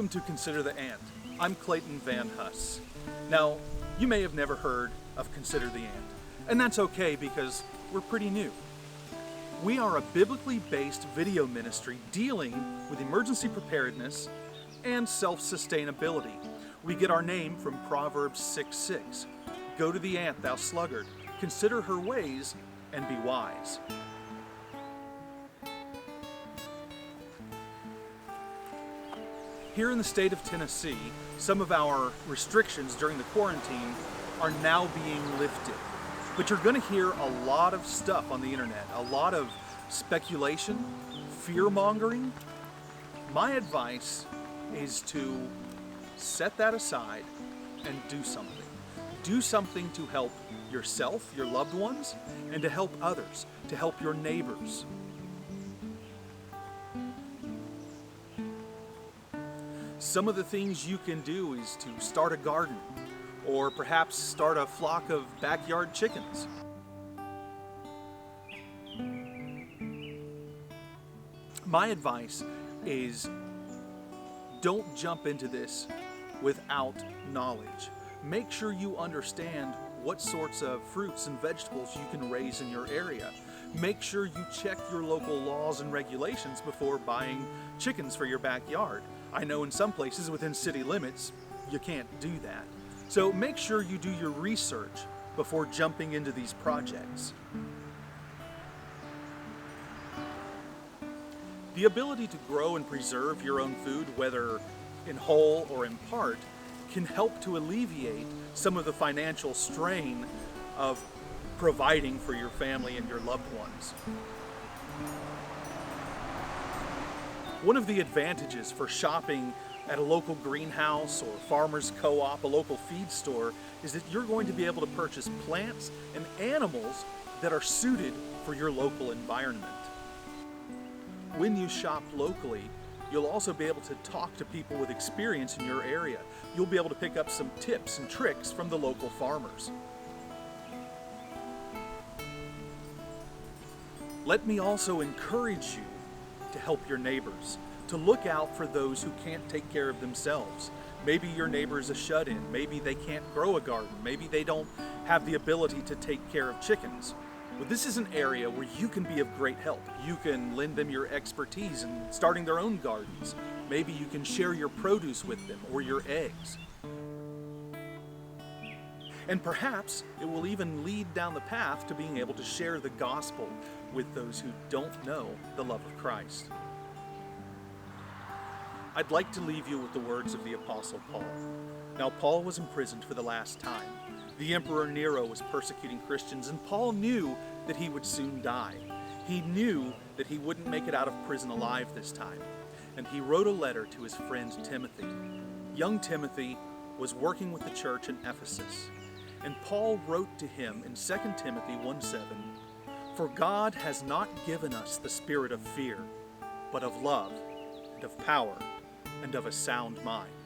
Welcome to Consider the Ant. I'm Clayton Van Huss. Now, you may have never heard of Consider the Ant, and that's okay because we're pretty new. We are a biblically based video ministry dealing with emergency preparedness and self-sustainability. We get our name from Proverbs 6:6. Go to the ant, thou sluggard, consider her ways and be wise. Here in the state of Tennessee, some of our restrictions during the quarantine are now being lifted. But you're going to hear a lot of stuff on the internet, a lot of speculation, fear-mongering. My advice is to set that aside and do something. Do something to help yourself, your loved ones, and to help others, to help your neighbors. Some of the things you can do is to start a garden, or perhaps start a flock of backyard chickens. My advice is don't jump into this without knowledge. Make sure you understand what sorts of fruits and vegetables you can raise in your area. Make sure you check your local laws and regulations before buying chickens for your backyard. I know in some places within city limits, you can't do that. So make sure you do your research before jumping into these projects. The ability to grow and preserve your own food, whether in whole or in part, can help to alleviate some of the financial strain of providing for your family and your loved ones. One of the advantages for shopping at a local greenhouse or farmer's co-op, a local feed store, is that you're going to be able to purchase plants and animals that are suited for your local environment. When you shop locally, you'll also be able to talk to people with experience in your area. You'll be able to pick up some tips and tricks from the local farmers. Let me also encourage you to help your neighbors, to look out for those who can't take care of themselves. Maybe your neighbor's a shut-in, maybe they can't grow a garden, maybe they don't have the ability to take care of chickens. But this is an area where you can be of great help. You can lend them your expertise in starting their own gardens. Maybe you can share your produce with them or your eggs. And perhaps it will even lead down the path to being able to share the gospel with those who don't know the love of Christ. I'd like to leave you with the words of the Apostle Paul. Now, Paul was imprisoned for the last time. The Emperor Nero was persecuting Christians, and Paul knew that he would soon die. He knew that he wouldn't make it out of prison alive this time. And he wrote a letter to his friend Timothy. Young Timothy was working with the church in Ephesus. And Paul wrote to him in 2 Timothy 1:7, "For God has not given us the spirit of fear, but of love, and of power, and of a sound mind."